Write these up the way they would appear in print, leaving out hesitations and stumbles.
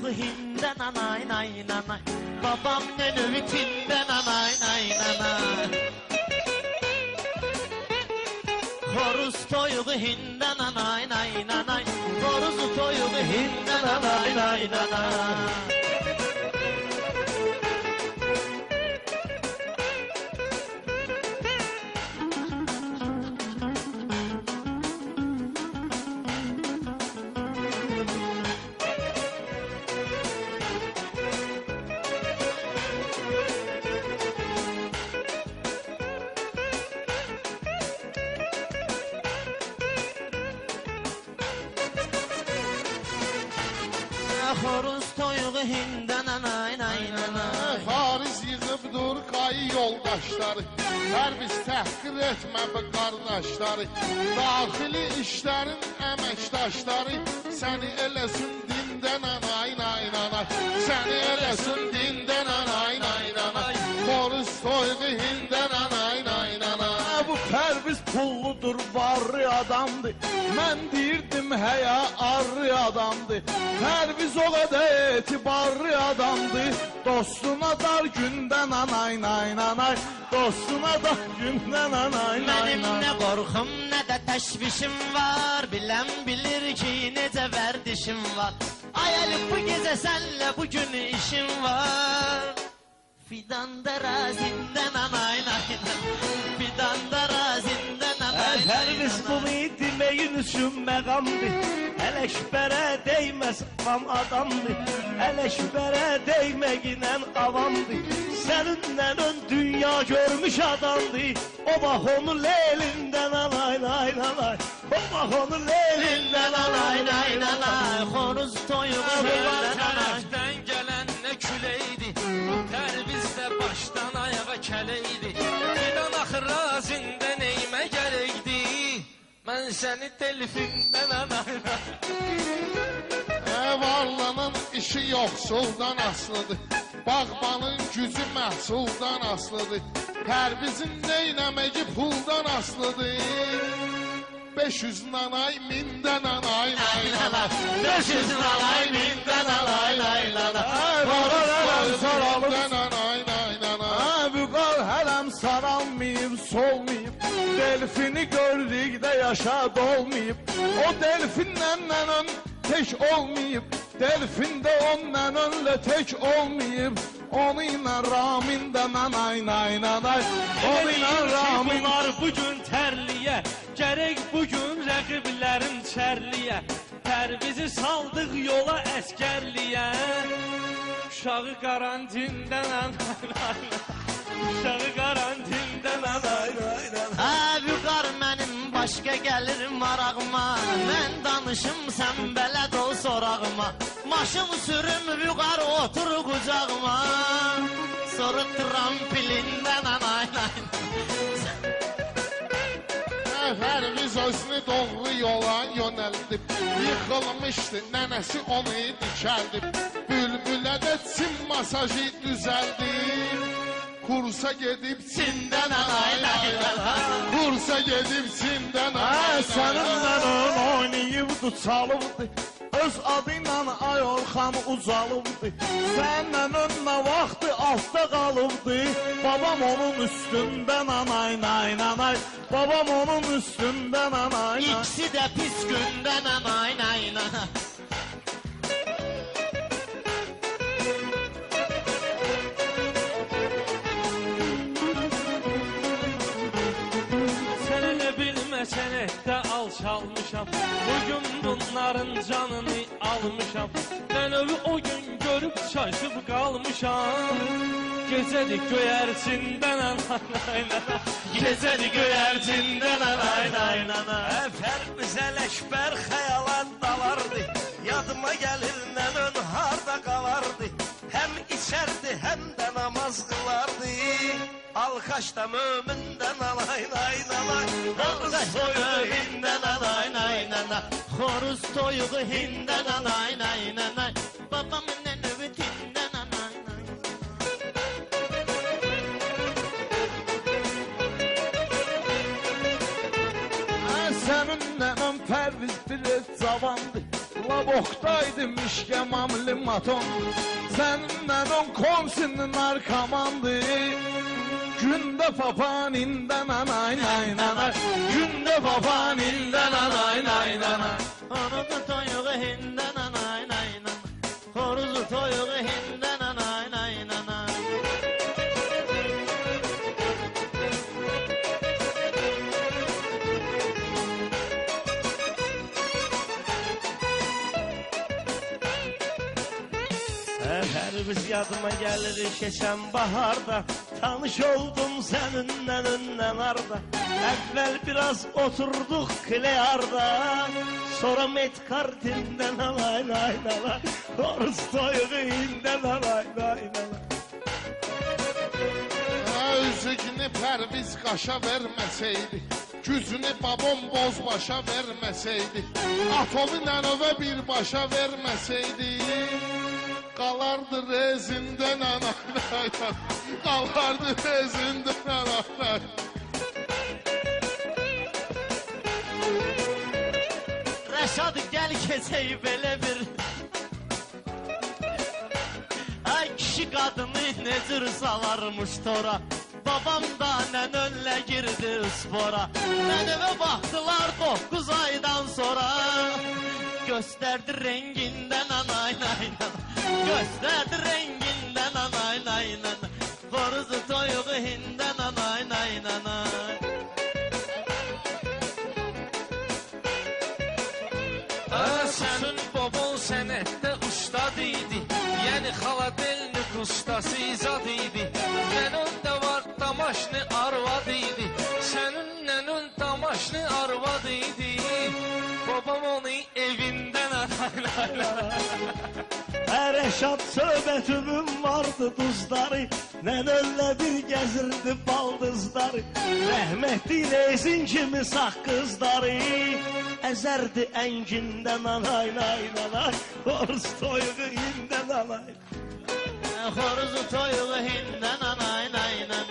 toyuğu hinden anay nay nanay. Babam nönüvitinden anay nay nanay. Horuz toyuğu hinden anay nay nanay. Horuz toyuğu hinden anay nay nanay. Horuz toyuğu hinden anay nay nanay. Fariz yığıb dur qayı yoldaşları. Hər biz təhqir etmə bu qardaşları. Daxili işlərin əməkdaşları. Səni eləsin dindən anay nay nanay. Səni eləsin dindən anay nay nanay. Horuz toyuğu hindən anay nay nanay. Bu Pərviz pulludur, varlı adamdır. Mən deyirdim həya arlı adamdır. Pərviz o qədər etibarlı adamdır. Dostuna dar gündən anay nay nanay. Dostuna dar gündən anay nay nay. Mənim nə qorxum, nə də təşvişim var. Bilən bilir ki, necə vərdişim var. Ay Əlif, bu gecə sənlə bugün işim var. Fidan da razindən anay nay nanay. Fidan da razindən anay nay nanay. Pərviz bunu deməyin üçün məqamdır. Ələkbərə deyməz avam adamdır. Ələkbərə deyməginən avamdır. Səninlə ön dünya görmüş adamdır. O bax onu leylindən anay nay nanay. O bax onu leylindən anay nay nanay. Xoruz toyuğu hindən anay. Tərəfdən gələn nə küləydi. Pərviz də başdan ayağa kələydi. Fidan axı razində neymə gərəkdi. Mən səni telfindən anay nay. Varlanın işi yoxsuldan asılıdır. Bağbanın gücü məhsuldan asılıdır. Pərvizin neynəməyi puldan asılıdır. 500 nanay, 1000 nanay nay nanay. 500 nanay, 1000 nanay nay nanay. Nanay nay nanay. Vüqar hələm saralmayıb, solmayıb. Delfini gördükdə yaşa dolmayıb. O delfinlə ön tək olmayıb. Delfin də onunla tək olmayıb. Onu ilə Ramində nanay nay nanay. Onu ilə Ramin. Bunlar bugün tərliyə. Gərək bugün rəqiblərin çərliyə. Pərvizi saldıq yola əskərliyə. Uşağı karantindən anay nay. Uşağı karantindən anay nay nay. Vüqar mənim başqa gəlir marağıma. Mən danışım, sən bələd ol sorağıma. Maşın sürüm, vüqar otur qucağıma. Sonra tramplindən anay nay. Pərviz özünü doğru yola yönəldi. Yıxılmışdı, nənəsi onu dikəldi. Bülbülə də çin masajı düzəldi. Kursa gedib Çindən anay nay nanay. Kursa gedib Çindən anay nay. Səninlə ön oynayıbdı, çalıbdı. Öz adıyla Ayorxan uzalıbdı. Səninlə ön nə vaxtı altda qalıbdı. Babam onun üstündən anay nay nanay. Babam onun üstündən anay nay. İkisi də pis gündən anay nay nanay. Sənətdə alçalmışam. Bugün bunların canını almışam. Mən ömrü o gün görüb çaşıb qalmışam. Gecədir göyərçindən anay nay nanay. Gecədir göyərçindən anay nay nanay. Pərviz Ələkbər xəyalat dalardı. Yadıma gəlir nənən harda qalardı. Həm içərdi, həm də namaz qılardı. Alqaşda mömindən anay nay nanay. Xoruz toyuğu hindən anay nay nanay. Xoruz toyuğu hindən anay nay nanay. Babamın nənövitindən anay nay. Sənin nənən Pərviz bir cavandı. La bokdaydı mişke mamli maton. Seninle on komsinin narkamandı. Günde papaninden anay nay nanay. Günde papaninden anay nay nanay. Horuzu toyuğu hinden anay nay nanay. Horuzu toyuğu hinden anay nay nanay. Her biz yadıma gelir geçen baharda. Tanış oldum seninle önden arda. Evvel biraz oturduk Kleyar'da. Sonra Metkartin'den alay lay lay. Horus toyuğuyla alay lay lay. Özünü pərviz qaşa verməsəydi, güzünü babam bozbaşa verməsəydi, atomu nənövə birbaşa verməsəydi, qalardı rezindən anay, qalardı rezindən anay. Rəşad gəl keçək belə bir. Ay kişi qadını necür salarmış tora. Babam da nənönlə girdi spora. Nənəvə baxdılar 9 aydan sonra. Göstərdi rengindən anay nay nay. Göstərdi rengindən anay nay nay. Xoruzu toyuğu hindən anay nay nay. Sənin baban sənətdə ustad idi. Yəni xaladelnik ustası izad idi. Nənön də var damaşlı arvad idi. Sənin nənön damaşlı arvad idi. Babam onu evindən Rəşad söhbətümün vardı duzları. Nənöllə bir gəzirdi baldızları. Rəhmətli rezin kimi sağ qızları. Əzərdi əngindən anay nay nay. Horus toyuğu hindən anay. Xoruzu toyuğu hindən anay nay nay.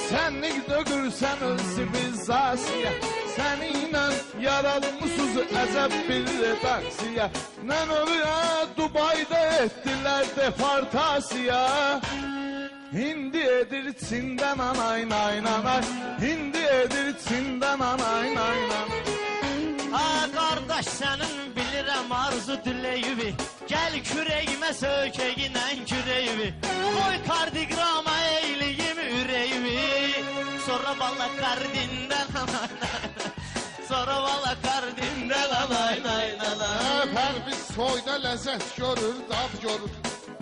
Sənlik dökürsən öz sivilizasiya. Səninlə yaradılmışsız əcəb bir redaksiya. Nənövüyə Dubayda etdilər deportasiya. Hindi edir Çindən anay nay nanay. Hindi edir Çindən anay nay nanay. Ha qardaş sənin bilirəm arzu diləyivi. Gəl kürəyimə sökəginən kürəyivi. Qoy kardiqrama eyliyim ürəyivi. Sonra valla kardindən anay nay. Sonra valla kardindən anay nay nay. Pərviz soyda ləzzət görür, dad görür.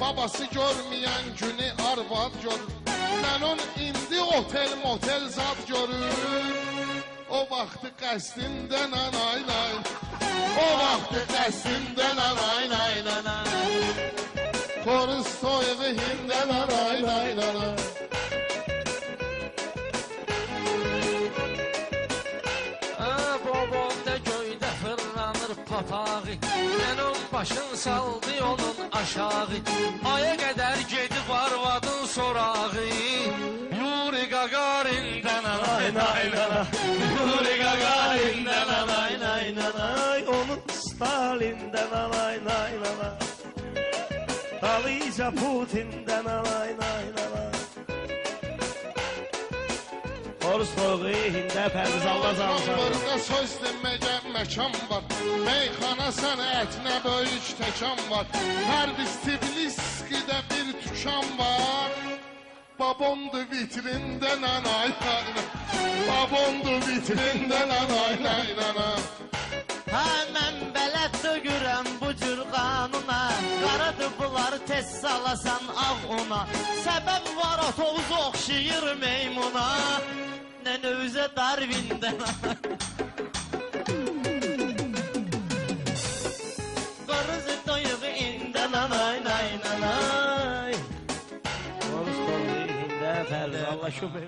Babası görməyən günü arvad görür. Mənon indi otel motel zad görür. O vaxtı qəsdindən anay nay. O vaxtı qəsdindən anay nay nay. Xoruz soyuğu hindən anay nay nay. Babam da göydə fırlanır papağı. Mənon başın saldı onun aşağı. Aya qədər gedib arvadın sorağı. Yuri Gagarin'dən anay nay nay. Yuri Gagarin'dən anay nay nay. Onun Stalin'dən anay nay nay. Dalica Putin'dən anay nay nay. Horus toyuğu hində pərviz Allah cansan. Burada söz deməyə məkan var. Meyxana sənə ətinə böyük təkan var. Pərviz Tifliskidə bir tükan var. Babondu vitrindən anay nay nay. Babondu vitrindən anay nay nay. Ha mən bələd dögürəm bu cür qanuna. Qaradır bunlar tez salasan ağ ona. Səbəb var otobus oxşayır meymuna. Nənövüzə Darwindən Xoruzu toyuğu hindən anay nay nay. Horus toyuğu hində pərviz Allah şübhə.